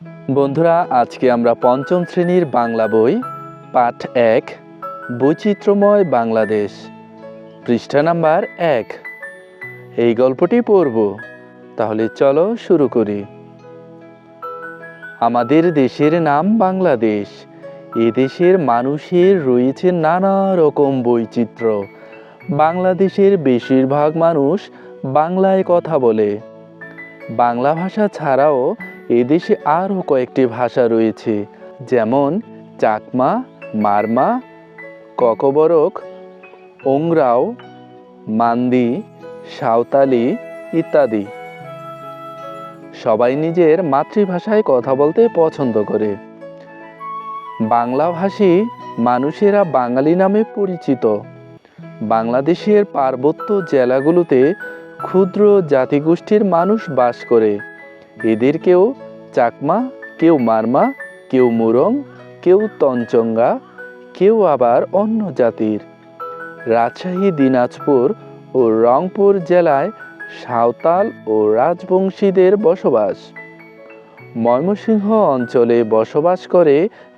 বন্ধুরা, আজকে আমরা পঞ্চম শ্রেণীর বাংলা বই পাঠ ১ বৈচিত্র্যময় বাংলাদেশ পৃষ্ঠা নাম্বার ১ এই গল্পটি পড়ব। তাহলে চলো শুরু করি। আমাদের দেশের নাম বাংলাদেশ। এ দেশের মানুষের রয়েছে নানা রকম বৈচিত্র্য। বাংলাদেশের বেশিরভাগ মানুষ বাংলায় কথা বলে। বাংলা ভাষা ছাড়াও এদেশে আরও কয়েকটি ভাষা রয়েছে, যেমন চাকমা, মারমা, ককবরক, ওংরাও, মান্দি, সাঁওতালি ইত্যাদি। সবাই নিজের মাতৃভাষায় কথা বলতে পছন্দ করে। বাংলাভাষী মানুষেরা বাঙালি নামে পরিচিত। বাংলাদেশের পার্বত্য জেলাগুলোতে ক্ষুদ্র জাতিগোষ্ঠীর মানুষ বাস করে। এদের কেউ চাকমা, কেউ মারমা, কেউ মুরং, কেউ তঞ্চঙ্গা, কেউ আবার অন্য জাতির। রাজশাহী, দিনাজপুর ও রংপুর জেলায় সাঁওতাল ও রাজবংশীদের বসবাস। ময়মনসিংহ অঞ্চলে বসবাস করে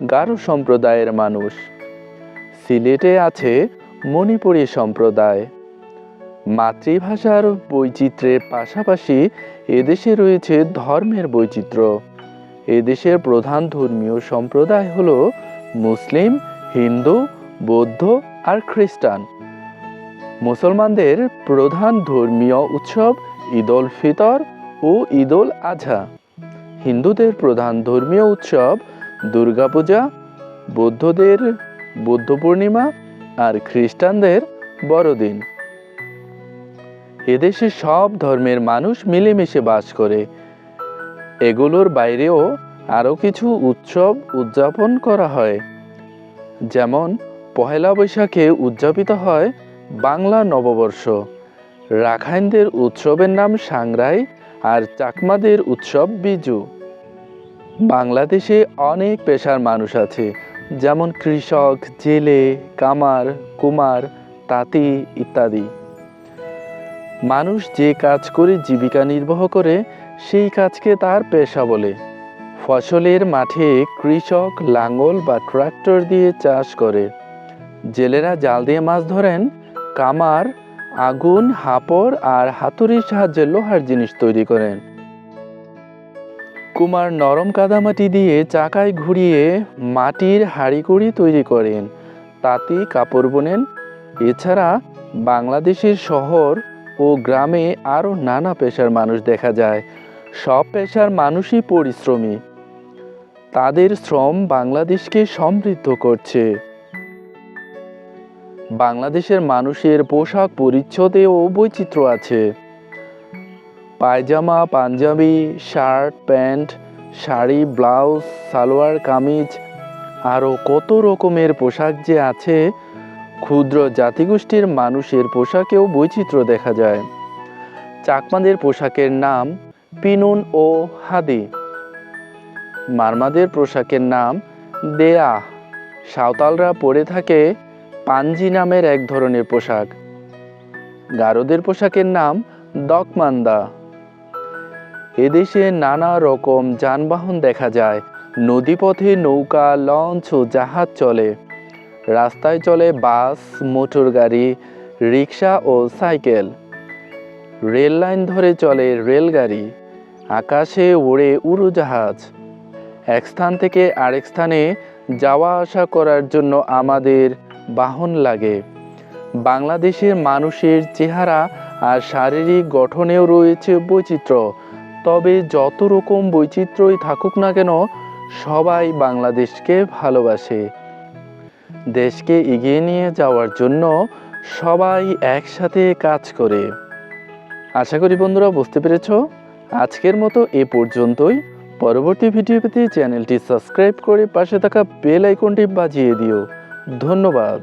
গারো সম্প্রদায়ের মানুষ। সিলেটে আছে মণিপুরী সম্প্রদায়। মাতৃভাষার বৈচিত্র্যের পাশাপাশি এদেশে রয়েছে ধর্মের বৈচিত্র্য। এদেশের প্রধান ধর্মীয় সম্প্রদায় হল মুসলিম, হিন্দু, বৌদ্ধ আর খ্রিস্টান। মুসলমানদের প্রধান ধর্মীয় উৎসব ঈদ উল ফিতর ও ঈদ উল আজহা। হিন্দুদের প্রধান ধর্মীয় উৎসব দুর্গাপূজা, বৌদ্ধদের বুদ্ধ পূর্ণিমা আর খ্রিস্টানদের বড়দিন। এদেশে সব ধর্মের মানুষ মিলেমিশে বাস করে। এগুলোর বাইরেও আরও কিছু উৎসব উদযাপন করা হয়, যেমন পহেলা বৈশাখে উদযাপিত হয় বাংলা নববর্ষ। রাখাইনদের উৎসবের নাম সাংরাই আর চাকমাদের উৎসব বিজু। বাংলাদেশে অনেক পেশার মানুষ আছে, যেমন কৃষক, জেলে, কামার, কুমার, তাঁতি ইত্যাদি। মানুষ যে কাজ করে জীবিকা নির্বাহ করে সেই কাজকে তার পেশা বলে। ফসলের মাঠে কৃষক লাঙ্গল বা ট্রাক্টর দিয়ে চাষ করে। জেলেরা জাল দিয়ে মাছ ধরেন। কামার আগুন, হাপড় আর হাতুড়ির সাহায্যে লোহার জিনিস তৈরি করেন। কুমার নরম কাদামাটি দিয়ে চাকায় ঘুরিয়ে মাটির হাঁড়িকুড়ি তৈরি করেন। তাঁতি কাপড় বোনেন। এছাড়া বাংলাদেশের শহর ও গ্রামে আরও নানা পেশার মানুষ দেখা যায়। সব পেশার মানুষই পরিশ্রমী। তাদের শ্রম বাংলাদেশকে সমৃদ্ধ করছে। বাংলাদেশের মানুষের পোশাক পরিচ্ছদেও বৈচিত্র্য আছে। Pyjama, Punjabi, shirt, pant, sari, blouse, salwar kameez, আরও কত রকমের পোশাক যে আছে। ক্ষুদ্র জাতিগোষ্ঠীর মানুষের পোশাকেও বৈচিত্র্য দেখা যায়। চাকমাদের পোশাকের নাম পিনুন ও হাদি। মারমাদের পোশাকের নাম দেয়া। সাঁওতালরা পরে থাকে পাঞ্জি নামের এক ধরনের পোশাক। গারোদের পোশাকের নাম দকমান্দা। এদেশে নানা রকম যানবাহন দেখা যায়। নদীপথে নৌকা, লঞ্চ ও জাহাজ চলে। রাস্তায় চলে বাস, মোটর গাড়ি, রিক্সা ও সাইকেল। রেল লাইন ধরে চলে রেলগাড়ি। আকাশে ওড়ে উড়োজাহাজ। এক স্থান থেকে আরেক স্থানে যাওয়া আসা করার জন্য আমাদের বাহন লাগে। বাংলাদেশের মানুষের চেহারা আর শারীরিক গঠনেও রয়েছে বৈচিত্র্য। তবে যত রকম বৈচিত্র্যই থাকুক না কেন, সবাই বাংলাদেশকে ভালোবাসে। দেশকে এগিয়ে নিয়ে যাওয়ার জন্য সবাই একসাথে কাজ করে। আশা করি বন্ধুরা বুঝতে পেরেছ। আজকের মতো এ পর্যন্তই। পরবর্তী ভিডিও পেতে চ্যানেলটি সাবস্ক্রাইব করে পাশে থাকা বেল আইকনটি বাজিয়ে দিও। ধন্যবাদ।